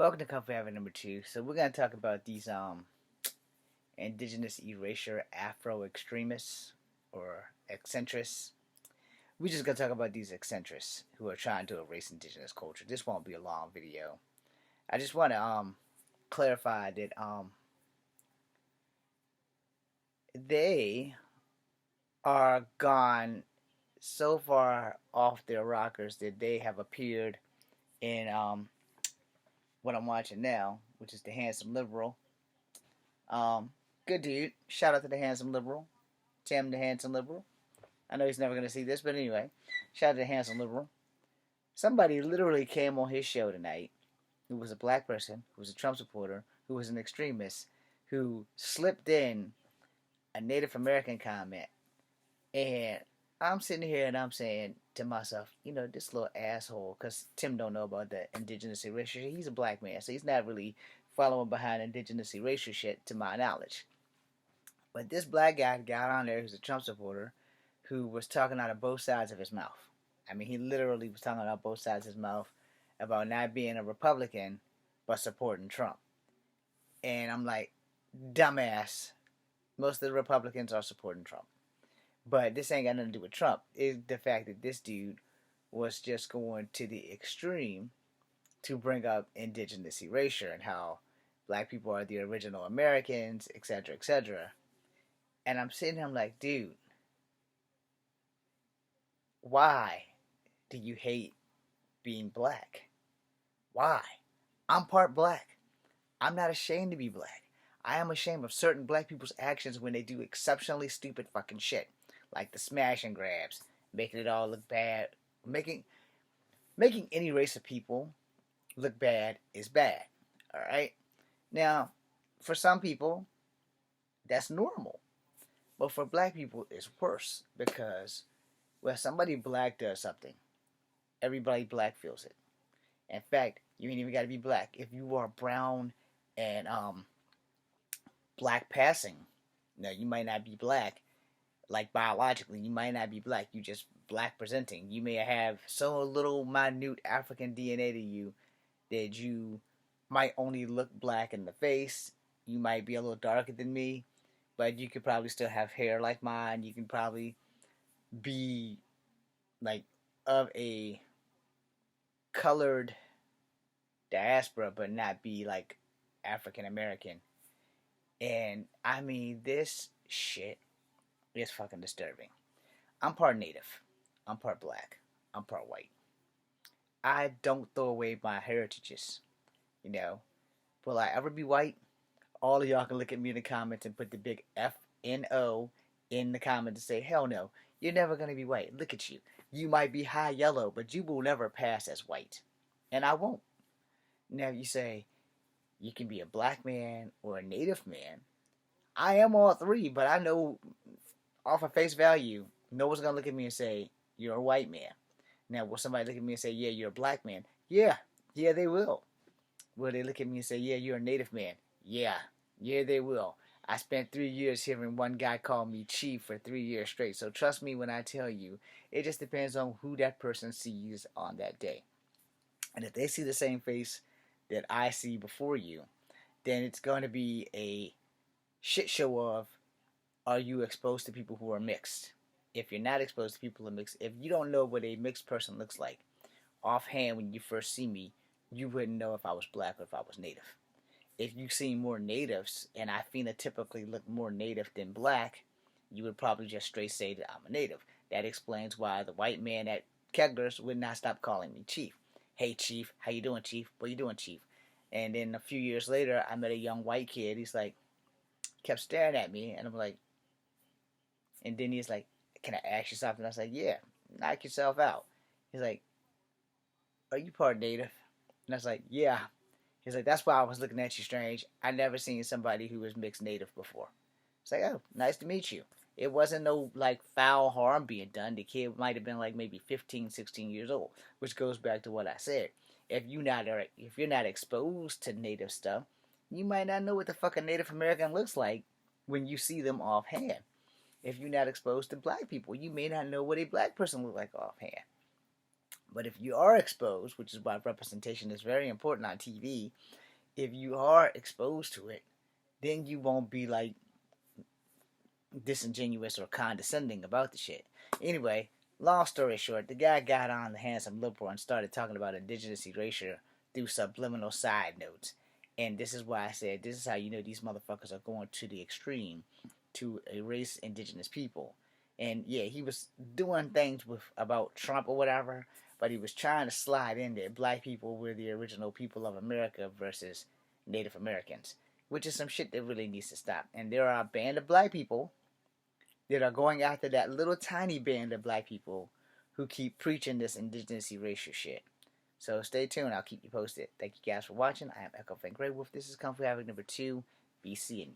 Welcome to Coffee Hour number 2. So we're gonna talk about these indigenous erasure Afro extremists or eccentrists. We're just gonna talk about these eccentrists who are trying to erase indigenous culture. This won't be a long video. I just want to clarify that they are gone so far off their rockers that they have appeared in what I'm watching now, which is the Handsome Liberal. Um, Good dude. Shout out to the Handsome Liberal, Tim the Handsome Liberal. I know he's never gonna see this, but anyway, shout out to the Handsome Liberal. Somebody literally came on his show tonight who was a black person, who was a Trump supporter, who was an extremist, who slipped in a Native American comment, and I'm sitting here and I'm saying to myself, this little asshole, because Tim don't know about the indigenous erasure. He's a black man, so he's not really following behind indigenous erasure shit, to my knowledge. But this black guy got on there who's a Trump supporter who was talking out of both sides of his mouth. I mean, he literally was talking out both sides of his mouth about not being a Republican but supporting Trump. And I'm like, dumbass. Most of the Republicans are supporting Trump. But this ain't got nothing to do with Trump. It's the fact that this dude was just going to the extreme to bring up indigenous erasure and how black people are the original Americans, etc., etc. And I'm sitting here, I'm like, dude, why do you hate being black? Why? I'm part black. I'm not ashamed to be black. I am ashamed of certain black people's actions when they do exceptionally stupid fucking shit. Like the smash and grabs, making it all look bad. Making any race of people look bad is bad. Alright? Now, for some people, that's normal. But for black people, it's worse because when somebody black does something, everybody black feels it. In fact, you ain't even got to be black. If you are brown and black passing, now you might not be black, like biologically, you might not be black. You just black presenting. You may have so little minute African DNA to you that you might only look black in the face. You might be a little darker than me, but you could probably still have hair like mine. You can probably be like of a colored diaspora, but not be like African American. And I mean, this shit is fucking disturbing. I'm part native. I'm part black. I'm part white. I don't throw away my heritages, you know. Will I ever be white? All of y'all can look at me in the comments and put the big FNO in the comments and say, hell no, you're never going to be white. Look at you. You might be high yellow, but you will never pass as white. And I won't. Now you say, you can be a black man or a native man. I am all three, but I know off of face value, no one's going to look at me and say, you're a white man. Now, will somebody look at me and say, yeah, you're a black man? Yeah, they will. Will they look at me and say, yeah, you're a native man? Yeah, they will. I spent 3 years hearing one guy call me chief for 3 years straight. So trust me when I tell you, it just depends on who that person sees on that day. And if they see the same face that I see before you, then it's going to be a shit show of, are you exposed to people who are mixed? If you're not exposed to people who are mixed, if you don't know what a mixed person looks like, offhand when you first see me, you wouldn't know if I was black or if I was native. If you see more natives, and I phenotypically look more native than black, you would probably just straight say that I'm a native. That explains why the white man at Kegler's would not stop calling me chief. Hey chief, how you doing, chief? What you doing, chief? And then a few years later, I met a young white kid. He's like, kept staring at me, and I'm like, and then he's like, can I ask you something? I was like, yeah, knock yourself out. He's like, are you part native? And I was like, yeah. He's like, that's why I was looking at you strange. I never seen somebody who was mixed native before. It's like, oh, nice to meet you. It wasn't no like foul harm being done. The kid might have been like maybe 15, 16 years old, which goes back to what I said. If you're not exposed to native stuff, you might not know what the fuck a Native American looks like when you see them offhand. If you're not exposed to black people, you may not know what a black person looks like offhand. But if you are exposed, which is why representation is very important on TV, if you are exposed to it, then you won't be like disingenuous or condescending about the shit. Anyway, long story short, the guy got on the handsome liberal and started talking about indigenous erasure through subliminal side notes. And this is why I said this is how you know these motherfuckers are going to the extreme to erase indigenous people. And yeah, he was doing things with about Trump or whatever, but he was trying to slide in there. Black people were the original people of America versus Native Americans, which is some shit that really needs to stop. And there are a band of black people that are going after that little tiny band of black people who keep preaching this indigenous erasure shit. So stay tuned. I'll keep you posted. Thank you guys for watching. I am Echo Van Grey Wolf. This is Comfy Havoc number 2. Be seeing you.